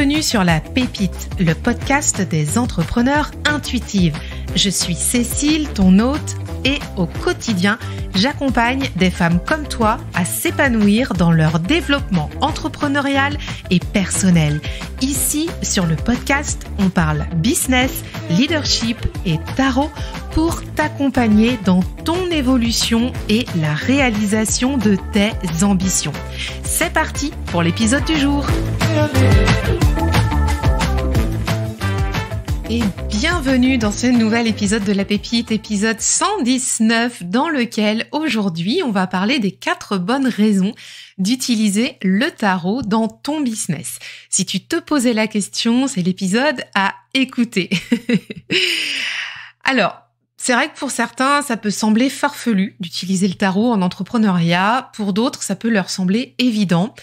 Bienvenue sur La Pépite, le podcast des entrepreneurs intuitives. Je suis Cécile, ton hôte, et au quotidien, j'accompagne des femmes comme toi à s'épanouir dans leur développement entrepreneurial et personnel. Ici, sur le podcast, on parle business, leadership et tarot pour t'accompagner dans ton évolution et la réalisation de tes ambitions. C'est parti pour l'épisode du jour. Et bienvenue dans ce nouvel épisode de La Pépite, épisode 119, dans lequel aujourd'hui on va parler des 4 bonnes raisons d'utiliser le tarot dans ton business. Si tu te posais la question, c'est l'épisode à écouter. Alors, c'est vrai que pour certains, ça peut sembler farfelu d'utiliser le tarot en entrepreneuriat. Pour d'autres, ça peut leur sembler évident.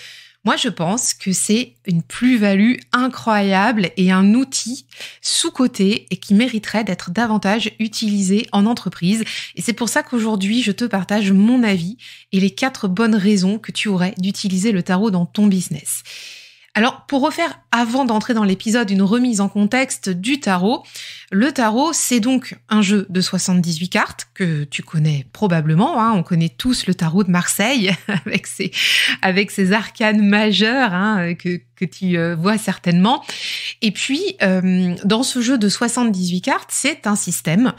Moi, je pense que c'est une plus-value incroyable et un outil sous-coté et qui mériterait d'être davantage utilisé en entreprise. Et c'est pour ça qu'aujourd'hui, je te partage mon avis et les 4 bonnes raisons que tu aurais d'utiliser le tarot dans ton business. Alors, pour refaire, avant d'entrer dans l'épisode, une remise en contexte du tarot, le tarot, c'est donc un jeu de 78 cartes que tu connais probablement. On connaît tous le tarot de Marseille avec ses arcanes majeures que tu vois certainement. Et puis, dans ce jeu de 78 cartes, c'est un système.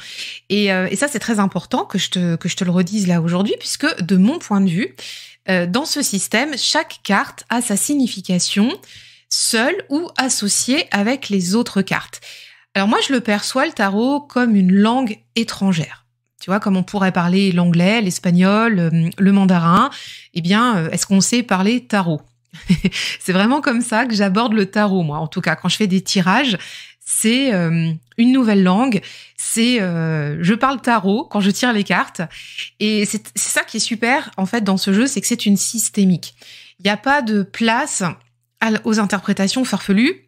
Et ça, c'est très important que je te le redise là aujourd'hui, puisque de mon point de vue, dans ce système, chaque carte a sa signification seule ou associée avec les autres cartes. Alors moi, je le perçois, le tarot, comme une langue étrangère. Tu vois, comme on pourrait parler l'anglais, l'espagnol, le mandarin, eh bien, est-ce qu'on sait parler tarot ? C'est vraiment comme ça que j'aborde le tarot, moi. En tout cas, quand je fais des tirages, c'est une nouvelle langue. Je parle tarot quand je tire les cartes. Et c'est ça qui est super, en fait, dans ce jeu, c'est que c'est une systémique. Il n'y a pas de place aux interprétations farfelues.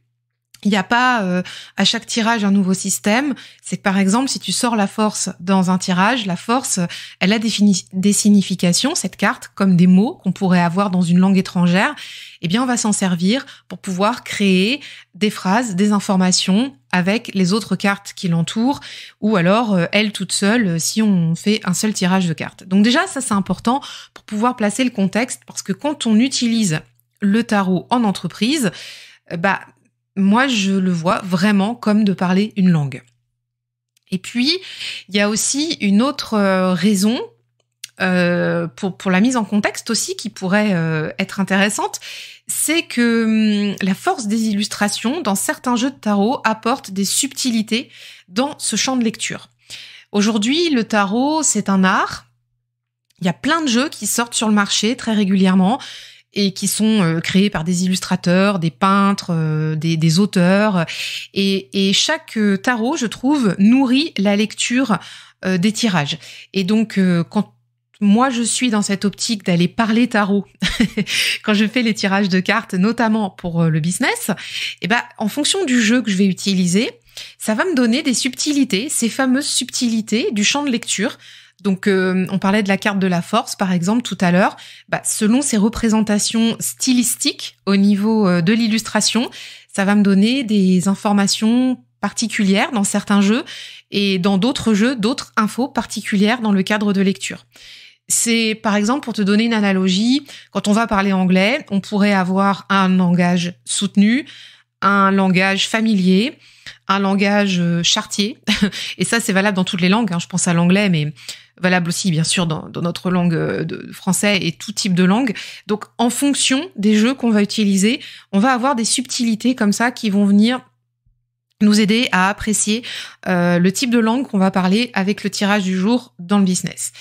Il n'y a pas à chaque tirage un nouveau système. C'est que par exemple, si tu sors la force dans un tirage, la force, elle a des significations, cette carte, comme des mots qu'on pourrait avoir dans une langue étrangère. Eh bien, on va s'en servir pour pouvoir créer des phrases, des informations avec les autres cartes qui l'entourent, ou alors elle toute seule si on fait un seul tirage de cartes. Donc déjà, ça c'est important pour pouvoir placer le contexte, parce que quand on utilise le tarot en entreprise, moi, je le vois vraiment comme de parler une langue. Et puis, il y a aussi une autre raison pour la mise en contexte aussi qui pourrait être intéressante, c'est que la force des illustrations dans certains jeux de tarot apporte des subtilités dans ce champ de lecture. Aujourd'hui, le tarot, c'est un art. Il y a plein de jeux qui sortent sur le marché très régulièrement et qui sont créés par des illustrateurs, des peintres, des auteurs. Et chaque tarot, je trouve, nourrit la lecture des tirages. Et donc, quand moi, je suis dans cette optique d'aller parler tarot, quand je fais les tirages de cartes, notamment pour le business, en fonction du jeu que je vais utiliser, ça va me donner des subtilités, ces fameuses subtilités du champ de lecture. Donc, on parlait de la carte de la force, par exemple, tout à l'heure. Selon ces représentations stylistiques au niveau de l'illustration, ça va me donner des informations particulières dans certains jeux et dans d'autres jeux, d'autres infos particulières dans le cadre de lecture. C'est, par exemple, pour te donner une analogie, quand on va parler anglais, on pourrait avoir un langage soutenu, un langage familier, un langage chartier. Et ça, c'est valable dans toutes les langues. Je pense à l'anglais, mais valable aussi, bien sûr, dans notre langue de français et tout type de langue. Donc, en fonction des jeux qu'on va utiliser, on va avoir des subtilités comme ça qui vont venir nous aider à apprécier le type de langue qu'on va parler avec le tirage du jour dans le business.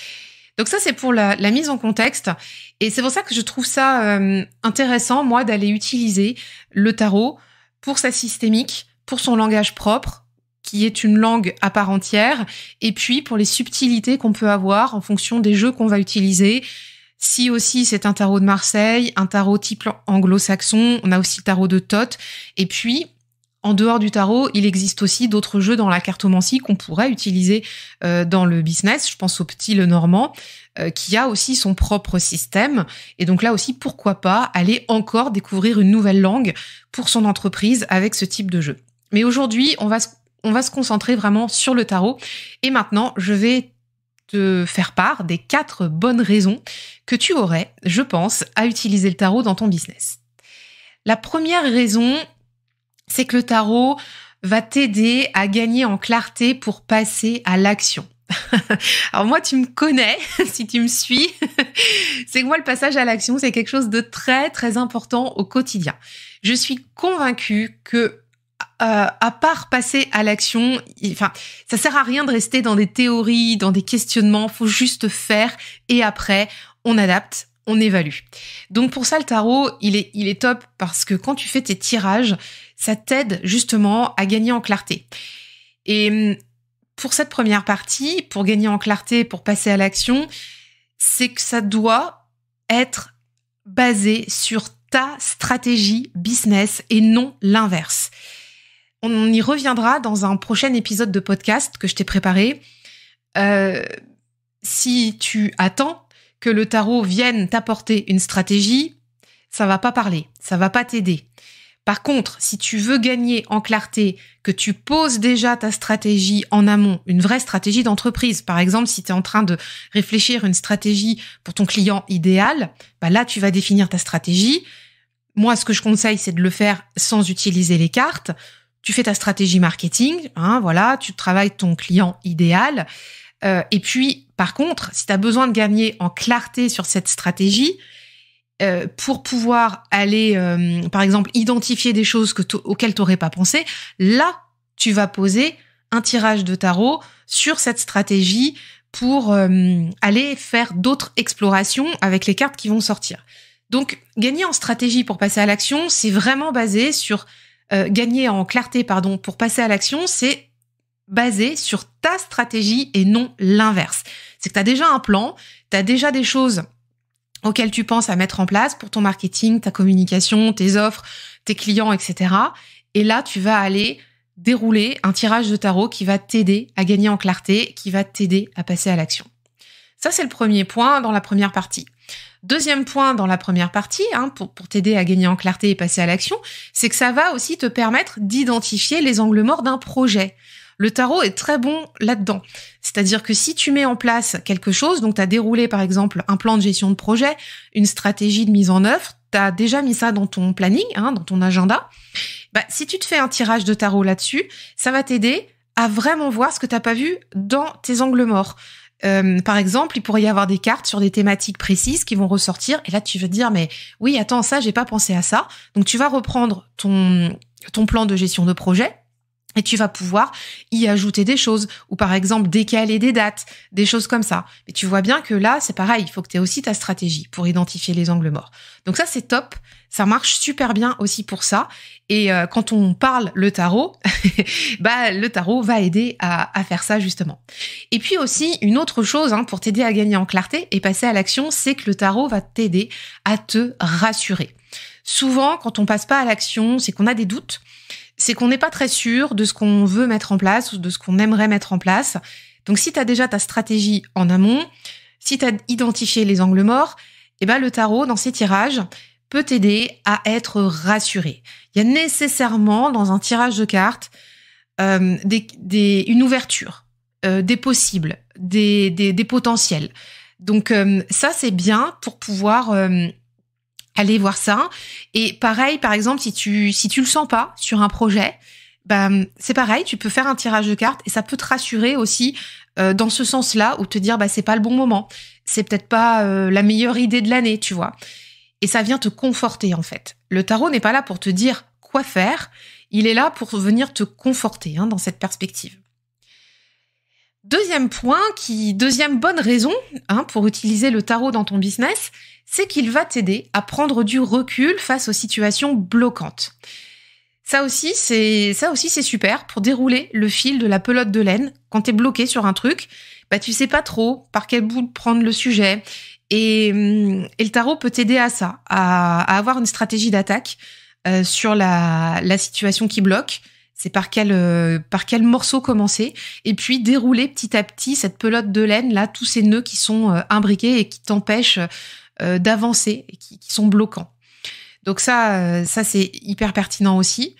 Donc ça, c'est pour la mise en contexte. Et c'est pour ça que je trouve ça intéressant, moi, d'aller utiliser le tarot pour sa systémique, pour son langage propre, qui est une langue à part entière, et puis pour les subtilités qu'on peut avoir en fonction des jeux qu'on va utiliser. Si aussi c'est un tarot de Marseille, un tarot type anglo-saxon, on a aussi le tarot de Thoth, et puis En dehors du tarot, il existe aussi d'autres jeux dans la cartomancie qu'on pourrait utiliser dans le business. Je pense au Petit Lenormand, qui a aussi son propre système. Et donc là aussi, pourquoi pas aller encore découvrir une nouvelle langue pour son entreprise avec ce type de jeu. Mais aujourd'hui, on va se concentrer vraiment sur le tarot. Et maintenant, je vais te faire part des 4 bonnes raisons que tu aurais, je pense, à utiliser le tarot dans ton business. La première raison, c'est que le tarot va t'aider à gagner en clarté pour passer à l'action. Alors moi, tu me connais, si tu me suis, c'est que moi, le passage à l'action, c'est quelque chose de très, très important au quotidien. Je suis convaincue que à part passer à l'action, ça sert à rien de rester dans des théories, dans des questionnements, faut juste faire et après, on adapte, on évalue. Donc pour ça, le tarot, il est top parce que quand tu fais tes tirages, ça t'aide justement à gagner en clarté. Et pour cette première partie, pour gagner en clarté, pour passer à l'action, c'est que ça doit être basé sur ta stratégie business et non l'inverse. On y reviendra dans un prochain épisode de podcast que je t'ai préparé. Si tu attends que le tarot vienne t'apporter une stratégie, ça va pas parler, ça va pas t'aider. Par contre, si tu veux gagner en clarté, que tu poses déjà ta stratégie en amont, une vraie stratégie d'entreprise. Par exemple, si tu es en train de réfléchir une stratégie pour ton client idéal, là, tu vas définir ta stratégie. Moi, ce que je conseille, c'est de le faire sans utiliser les cartes. Tu fais ta stratégie marketing, tu travailles ton client idéal. Et puis, par contre, si tu as besoin de gagner en clarté sur cette stratégie, pour pouvoir aller, par exemple, identifier des choses auxquelles tu n'aurais pas pensé, là, tu vas poser un tirage de tarot sur cette stratégie pour aller faire d'autres explorations avec les cartes qui vont sortir. Donc, gagner en stratégie pour passer à l'action, c'est vraiment basé sur gagner en clarté, pour passer à l'action, c'est basé sur ta stratégie et non l'inverse. C'est que tu as déjà un plan, tu as déjà des choses auxquelles tu penses à mettre en place pour ton marketing, ta communication, tes offres, tes clients, etc. Et là, tu vas aller dérouler un tirage de tarot qui va t'aider à gagner en clarté, qui va t'aider à passer à l'action. Ça, c'est le premier point dans la première partie. Deuxième point dans la première partie, pour t'aider à gagner en clarté et passer à l'action, c'est que ça va aussi te permettre d'identifier les angles morts d'un projet. Le tarot est très bon là-dedans. C'est-à-dire que si tu mets en place quelque chose, donc tu as déroulé par exemple un plan de gestion de projet, une stratégie de mise en œuvre, tu as déjà mis ça dans ton planning, dans ton agenda, si tu te fais un tirage de tarot là-dessus, ça va t'aider à vraiment voir ce que tu n'as pas vu dans tes angles morts. Par exemple, il pourrait y avoir des cartes sur des thématiques précises qui vont ressortir et là tu vas te dire mais oui, attends, ça j'ai pas pensé à ça. Donc tu vas reprendre ton plan de gestion de projet et tu vas pouvoir y ajouter des choses ou par exemple décaler des dates, des choses comme ça. Mais tu vois bien que là, c'est pareil, il faut que tu aies aussi ta stratégie pour identifier les angles morts. Donc ça, c'est top, ça marche super bien aussi pour ça. Et quand on parle le tarot, le tarot va aider à faire ça justement. Et puis aussi, une autre chose pour t'aider à gagner en clarté et passer à l'action, c'est que le tarot va t'aider à te rassurer. Souvent, quand on passe pas à l'action, c'est qu'on a des doutes, c'est qu'on n'est pas très sûr de ce qu'on veut mettre en place ou de ce qu'on aimerait mettre en place. Donc, si tu as déjà ta stratégie en amont, si tu as identifié les angles morts, le tarot, dans ses tirages, peut t'aider à être rassuré. Il y a nécessairement, dans un tirage de cartes, une ouverture, des possibles, des potentiels. Donc, ça, c'est bien pour pouvoir aller voir ça. Et pareil, par exemple, si tu le sens pas sur un projet, c'est pareil, tu peux faire un tirage de cartes et ça peut te rassurer aussi dans ce sens-là ou te dire c'est pas le bon moment, c'est peut-être pas la meilleure idée de l'année, tu vois. Et ça vient te conforter en fait. Le tarot n'est pas là pour te dire quoi faire, il est là pour venir te conforter dans cette perspective. Deuxième bonne raison pour utiliser le tarot dans ton business, c'est qu'il va t'aider à prendre du recul face aux situations bloquantes. Ça aussi, c'est super pour dérouler le fil de la pelote de laine. Quand t'es bloqué sur un truc, tu sais pas trop par quel bout prendre le sujet. Et le tarot peut t'aider à ça, à avoir une stratégie d'attaque sur la situation qui bloque C'est par quel morceau commencer, et puis dérouler petit à petit cette pelote de laine, là, tous ces nœuds qui sont imbriqués et qui t'empêchent d'avancer, et qui sont bloquants. Donc ça c'est hyper pertinent aussi.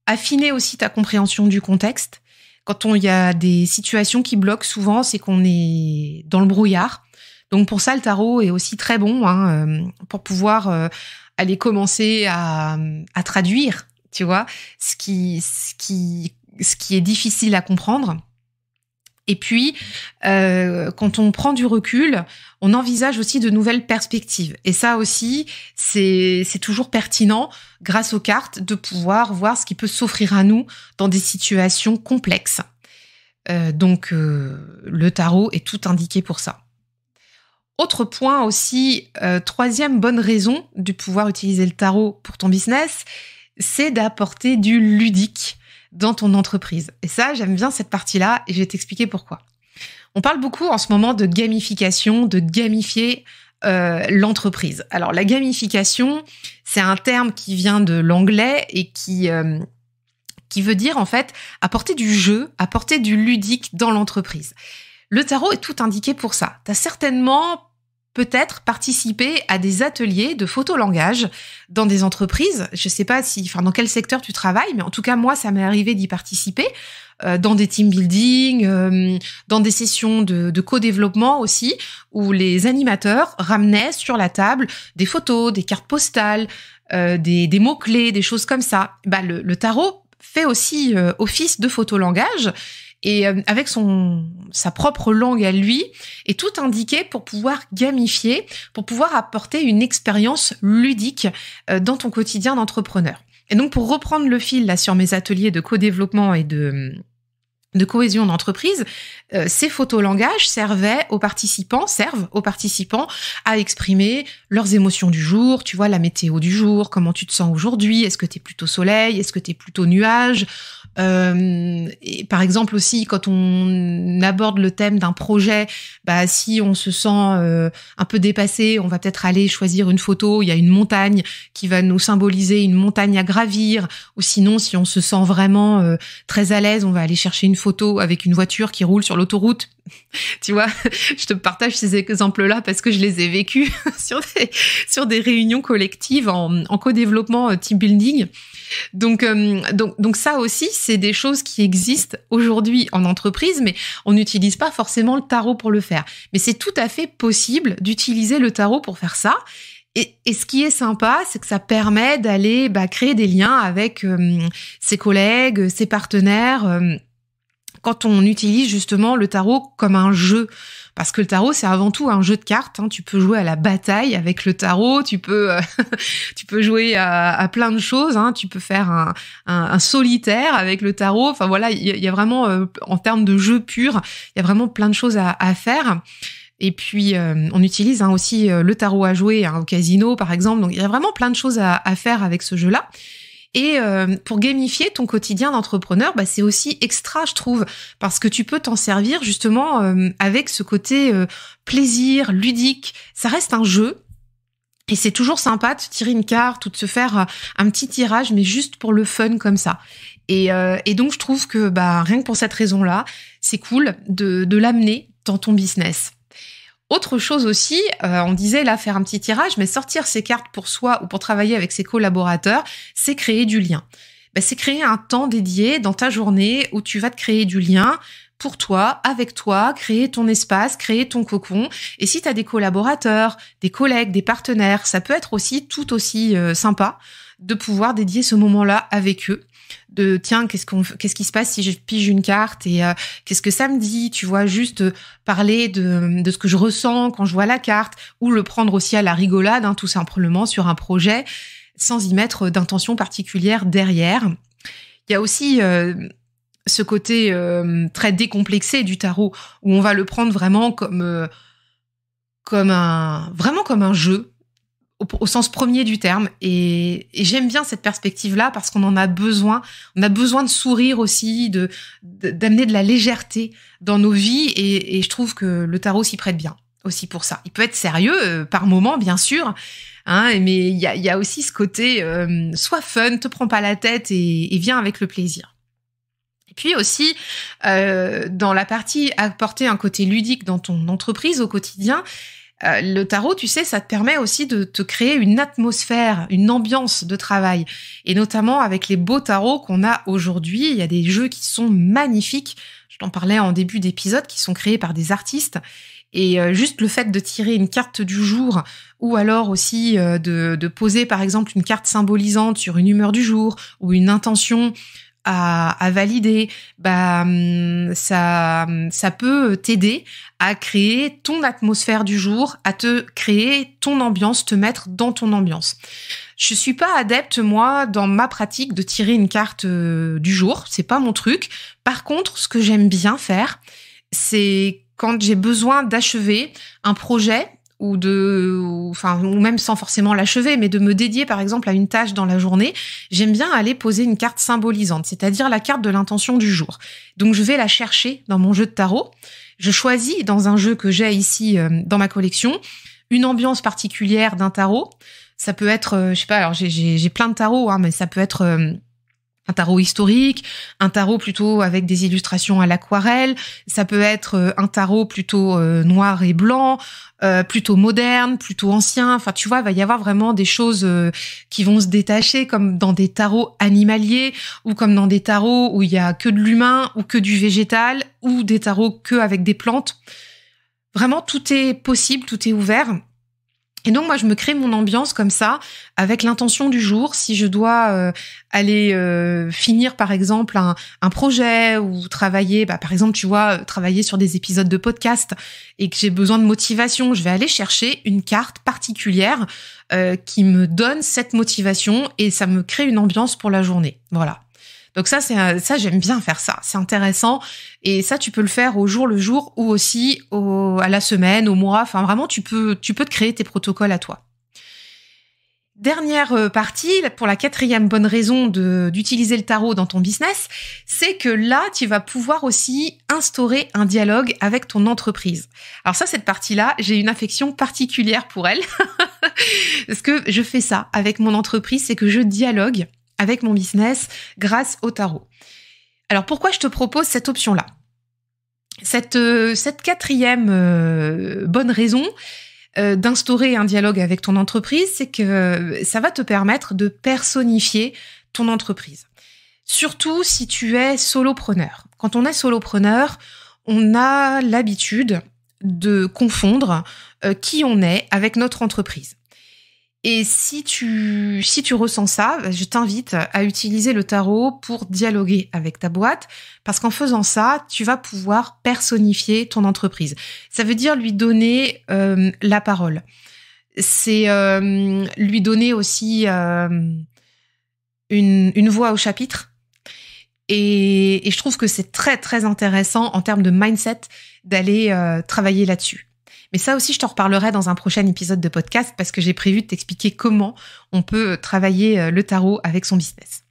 Affiner aussi ta compréhension du contexte. Quand il y a des situations qui bloquent, souvent, c'est qu'on est dans le brouillard. Donc pour ça, le tarot est aussi très bon pour pouvoir aller commencer à traduire, tu vois, ce qui est difficile à comprendre. Et puis, quand on prend du recul, on envisage aussi de nouvelles perspectives. Et ça aussi, c'est toujours pertinent, grâce aux cartes, de pouvoir voir ce qui peut s'offrir à nous dans des situations complexes. Donc, le tarot est tout indiqué pour ça. Autre point aussi, troisième bonne raison de pouvoir utiliser le tarot pour ton business, c'est d'apporter du ludique dans ton entreprise. Et ça, j'aime bien cette partie-là et je vais t'expliquer pourquoi. On parle beaucoup en ce moment de gamification, de gamifier l'entreprise. Alors, la gamification, c'est un terme qui vient de l'anglais et qui veut dire, en fait, apporter du jeu, apporter du ludique dans l'entreprise. Le tarot est tout indiqué pour ça. Tu as certainement peut-être participer à des ateliers de photolangage dans des entreprises. Je sais pas dans quel secteur tu travailles, mais en tout cas, moi, ça m'est arrivé d'y participer dans des team building, dans des sessions de co-développement aussi, où les animateurs ramenaient sur la table des photos, des cartes postales, des mots-clés, des choses comme ça. Le tarot fait aussi office de photolangage. Et avec sa propre langue à lui, est tout indiqué pour pouvoir gamifier, pour pouvoir apporter une expérience ludique dans ton quotidien d'entrepreneur. Et donc, pour reprendre le fil là sur mes ateliers de co-développement et de cohésion d'entreprise, ces photolangages servent aux participants à exprimer leurs émotions du jour, tu vois, la météo du jour, comment tu te sens aujourd'hui, est-ce que t'es plutôt soleil, est-ce que t'es plutôt nuage, et par exemple aussi quand on aborde le thème d'un projet, si on se sent un peu dépassé, on va peut-être aller choisir une photo, il y a une montagne qui va nous symboliser une montagne à gravir, ou sinon si on se sent vraiment très à l'aise, on va aller chercher une photo avec une voiture qui roule sur l'autoroute. Tu vois, je te partage ces exemples-là parce que je les ai vécus sur des réunions collectives en co-développement team building. Donc ça aussi, c'est des choses qui existent aujourd'hui en entreprise, mais on n'utilise pas forcément le tarot pour le faire. Mais c'est tout à fait possible d'utiliser le tarot pour faire ça. Et ce qui est sympa, c'est que ça permet d'aller créer des liens avec ses collègues, ses partenaires, quand on utilise justement le tarot comme un jeu. Parce que le tarot, c'est avant tout un jeu de cartes. Tu peux jouer à la bataille avec le tarot, tu peux jouer à plein de choses. Tu peux faire un solitaire avec le tarot. Enfin voilà, il y a vraiment, en termes de jeu pur, il y a vraiment plein de choses à faire. Et puis, on utilise aussi le tarot à jouer au casino, par exemple. Donc, il y a vraiment plein de choses à faire avec ce jeu-là. Et pour gamifier ton quotidien d'entrepreneur, c'est aussi extra, je trouve, parce que tu peux t'en servir justement avec ce côté plaisir, ludique. Ça reste un jeu. Et c'est toujours sympa de se tirer une carte ou de se faire un petit tirage, mais juste pour le fun comme ça. Et donc, je trouve que rien que pour cette raison-là, c'est cool de l'amener dans ton business. Autre chose aussi, on disait là faire un petit tirage, mais sortir ses cartes pour soi ou pour travailler avec ses collaborateurs, c'est créer du lien. C'est créer un temps dédié dans ta journée où tu vas te créer du lien pour toi, avec toi, créer ton espace, créer ton cocon. Et si tu as des collaborateurs, des collègues, des partenaires, ça peut être aussi tout aussi sympa de pouvoir dédier ce moment-là avec eux. De tiens, qu'est-ce qui se passe si je pige une carte et qu'est-ce que ça me dit, tu vois, juste parler de ce que je ressens quand je vois la carte, ou le prendre aussi à la rigolade, tout simplement sur un projet, sans y mettre d'intention particulière derrière. Il y a aussi ce côté très décomplexé du tarot, où on va le prendre vraiment comme un jeu, au sens premier du terme, et j'aime bien cette perspective-là parce qu'on en a besoin. On a besoin de sourire aussi, d'amener de la légèreté dans nos vies, et je trouve que le tarot s'y prête bien aussi pour ça. Il peut être sérieux par moment, bien sûr, mais il y a aussi ce côté sois fun, te prends pas la tête et viens avec le plaisir. Puis aussi, dans la partie apporter un côté ludique dans ton entreprise au quotidien, le tarot, tu sais, ça te permet aussi de te créer une atmosphère, une ambiance de travail. Et notamment avec les beaux tarots qu'on a aujourd'hui, il y a des jeux qui sont magnifiques. Je t'en parlais en début d'épisode, qui sont créés par des artistes. Et juste le fait de tirer une carte du jour, ou alors aussi de poser par exemple une carte symbolisante sur une humeur du jour, ou une intention à valider, ça peut t'aider à créer ton atmosphère du jour, à te créer ton ambiance, te mettre dans ton ambiance. Je suis pas adepte, moi, dans ma pratique, de tirer une carte du jour. C'est pas mon truc. Par contre, ce que j'aime bien faire, c'est quand j'ai besoin d'achever un projet ou même sans forcément l'achever, mais de me dédier par exemple à une tâche dans la journée, j'aime bien aller poser une carte symbolisante, c'est-à-dire la carte de l'intention du jour. Donc je vais la chercher dans mon jeu de tarot. Je choisis dans un jeu que j'ai ici dans ma collection une ambiance particulière d'un tarot. Ça peut être, je sais pas, alors j'ai plein de tarots, mais ça peut être un tarot historique, un tarot plutôt avec des illustrations à l'aquarelle, ça peut être un tarot plutôt noir et blanc, plutôt moderne, plutôt ancien. Enfin, tu vois, il va y avoir vraiment des choses qui vont se détacher, comme dans des tarots animaliers, ou comme dans des tarots où il y a que de l'humain, ou que du végétal, ou des tarots que avec des plantes. Vraiment, tout est possible, tout est ouvert. Et donc, moi, je me crée mon ambiance comme ça, avec l'intention du jour. Si je dois aller finir, par exemple, un projet ou travailler, par exemple, tu vois, travailler sur des épisodes de podcast et que j'ai besoin de motivation, je vais aller chercher une carte particulière qui me donne cette motivation et ça me crée une ambiance pour la journée. Voilà. Donc ça, j'aime bien faire ça. C'est intéressant. Et ça, tu peux le faire au jour le jour ou aussi à la semaine, au mois. Enfin, vraiment, tu peux te créer tes protocoles à toi. Dernière partie, pour la 4e bonne raison d'utiliser le tarot dans ton business, c'est que là, tu vas pouvoir aussi instaurer un dialogue avec ton entreprise. Alors ça, cette partie-là, j'ai une affection particulière pour elle. Parce que je fais ça avec mon entreprise, c'est que je dialogue avec mon business grâce au tarot. Alors pourquoi je te propose cette option-là ? Cette 4e bonne raison d'instaurer un dialogue avec ton entreprise, c'est que ça va te permettre de personnifier ton entreprise. Surtout si tu es solopreneur. Quand on est solopreneur, on a l'habitude de confondre qui on est avec notre entreprise. Et si tu ressens ça, je t'invite à utiliser le tarot pour dialoguer avec ta boîte, parce qu'en faisant ça, tu vas pouvoir personnifier ton entreprise. Ça veut dire lui donner la parole. C'est lui donner aussi une voix au chapitre. Et je trouve que c'est très, très intéressant en termes de mindset d'aller travailler là-dessus. Mais ça aussi, je t'en reparlerai dans un prochain épisode de podcast parce que j'ai prévu de t'expliquer comment on peut travailler le tarot avec son business.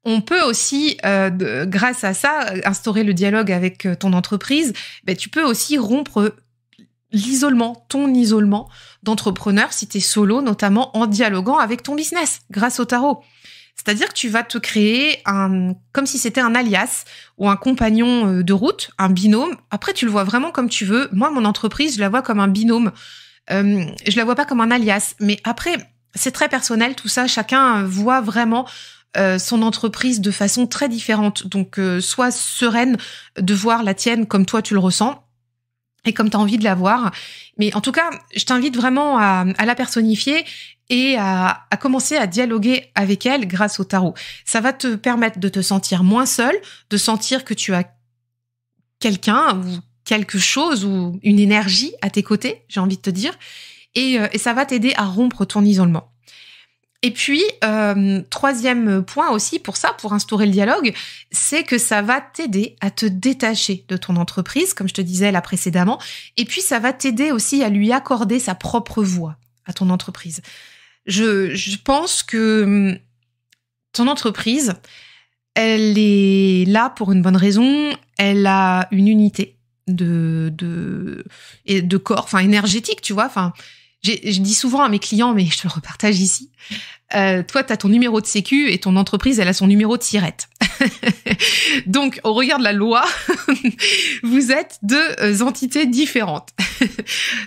On peut aussi, grâce à ça, instaurer le dialogue avec ton entreprise. Tu peux aussi rompre ton isolement d'entrepreneur si tu es solo, notamment en dialoguant avec ton business grâce au tarot. C'est-à-dire que tu vas te créer comme si c'était un alias ou un compagnon de route, un binôme. Après, tu le vois vraiment comme tu veux. Moi, mon entreprise, je la vois comme un binôme. Je la vois pas comme un alias. Mais après, c'est très personnel tout ça. Chacun voit vraiment son entreprise de façon très différente. Donc, sois sereine de voir la tienne comme toi tu le ressens et comme tu as envie de la voir. Mais en tout cas, je t'invite vraiment à la personnifier et à commencer à dialoguer avec elle grâce au tarot. Ça va te permettre de te sentir moins seul, de sentir que tu as quelqu'un ou quelque chose ou une énergie à tes côtés, j'ai envie de te dire, et ça va t'aider à rompre ton isolement. Et puis, 3e point aussi pour instaurer le dialogue, c'est que ça va t'aider à te détacher de ton entreprise, comme je te disais là précédemment, et puis ça va t'aider aussi à lui accorder sa propre voix à ton entreprise. Je pense que ton entreprise, elle est là pour une bonne raison, elle a une unité de corps, énergétique, tu vois, je dis souvent à mes clients, mais je te le repartage ici, toi, tu as ton numéro de sécu et ton entreprise, elle a son numéro de SIRET. Donc, au regard de la loi, vous êtes deux entités différentes.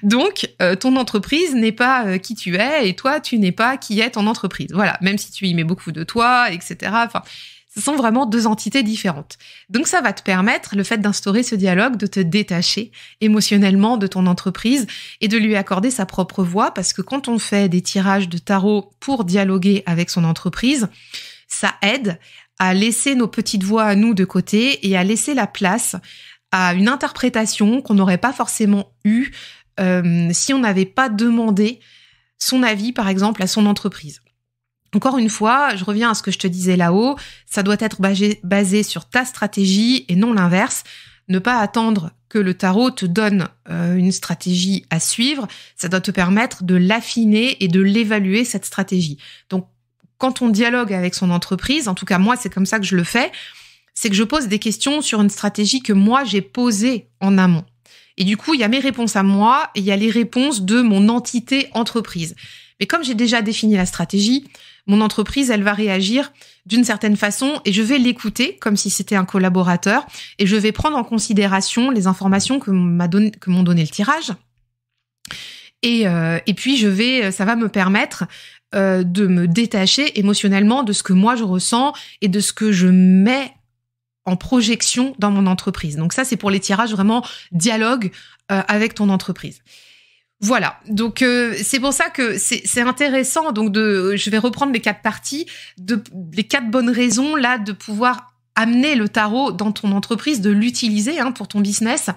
Donc, ton entreprise n'est pas qui tu es et toi, tu n'es pas qui est ton entreprise. Voilà, même si tu y mets beaucoup de toi, etc. Enfin, ce sont vraiment deux entités différentes. Donc, ça va te permettre, le fait d'instaurer ce dialogue, de te détacher émotionnellement de ton entreprise et de lui accorder sa propre voix, parce que quand on fait des tirages de tarot pour dialoguer avec son entreprise, ça aide à laisser nos petites voix à nous de côté et à laisser la place à une interprétation qu'on n'aurait pas forcément eue si on n'avait pas demandé son avis, par exemple, à son entreprise. Encore une fois, je reviens à ce que je te disais là-haut, ça doit être basé sur ta stratégie et non l'inverse. Ne pas attendre que le tarot te donne une stratégie à suivre, ça doit te permettre de l'affiner et de l'évaluer, cette stratégie. Donc, quand on dialogue avec son entreprise, en tout cas moi, c'est comme ça que je le fais, c'est que je pose des questions sur une stratégie que moi, j'ai posée en amont. Et du coup, il y a mes réponses à moi et il y a les réponses de mon entité entreprise. Mais comme j'ai déjà défini la stratégie, mon entreprise, elle va réagir d'une certaine façon et je vais l'écouter comme si c'était un collaborateur et je vais prendre en considération les informations que m'ont donné le tirage. Et puis, ça va me permettre de me détacher émotionnellement de ce que moi je ressens et de ce que je mets en projection dans mon entreprise. Donc ça, c'est pour les tirages vraiment dialogue avec ton entreprise. Voilà, donc c'est pour ça que c'est intéressant. Donc je vais reprendre les 4 parties, les 4 bonnes raisons là de pouvoir amener le tarot dans ton entreprise, de l'utiliser pour ton business.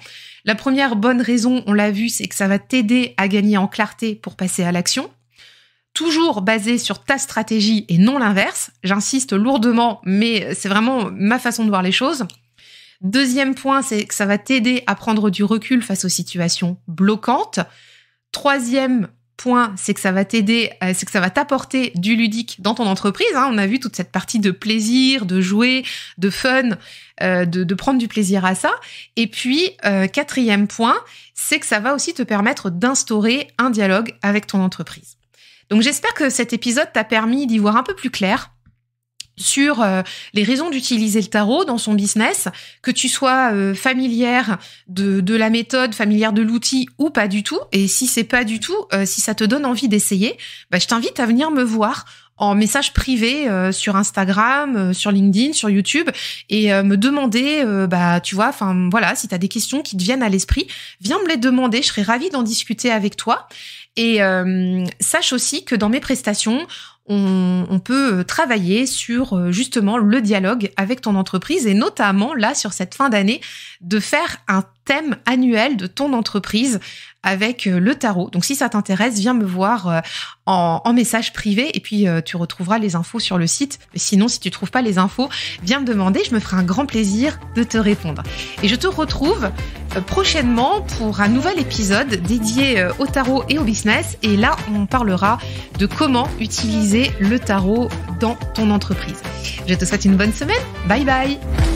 La première bonne raison, on l'a vu, c'est que ça va t'aider à gagner en clarté pour passer à l'action. Toujours basé sur ta stratégie et non l'inverse. J'insiste lourdement, mais c'est vraiment ma façon de voir les choses. Deuxième point, c'est que ça va t'aider à prendre du recul face aux situations bloquantes. Troisième point, c'est que ça va t'apporter du ludique dans ton entreprise. On a vu toute cette partie de plaisir, de jouer, de fun, de prendre du plaisir à ça. Et puis, quatrième point, c'est que ça va aussi te permettre d'instaurer un dialogue avec ton entreprise. Donc, j'espère que cet épisode t'a permis d'y voir un peu plus clair sur les raisons d'utiliser le tarot dans son business, que tu sois familière de la méthode, familière de l'outil ou pas du tout. Et si c'est pas du tout, si ça te donne envie d'essayer, je t'invite à venir me voir en message privé sur Instagram, sur LinkedIn, sur YouTube et me demander, tu vois, enfin voilà, si tu as des questions qui te viennent à l'esprit, viens me les demander, je serais ravie d'en discuter avec toi. Et sache aussi que dans mes prestations, on peut travailler sur justement le dialogue avec ton entreprise et notamment là sur cette fin d'année de faire un thème annuel de ton entreprise avec le tarot. Donc si ça t'intéresse, viens me voir en message privé et puis tu retrouveras les infos sur le site. Mais sinon, si tu trouves pas les infos, viens me demander, je me ferai un grand plaisir de te répondre. Et je te retrouve prochainement pour un nouvel épisode dédié au tarot et au business. Et là, on parlera de comment utiliser le tarot dans ton entreprise. Je te souhaite une bonne semaine. Bye bye!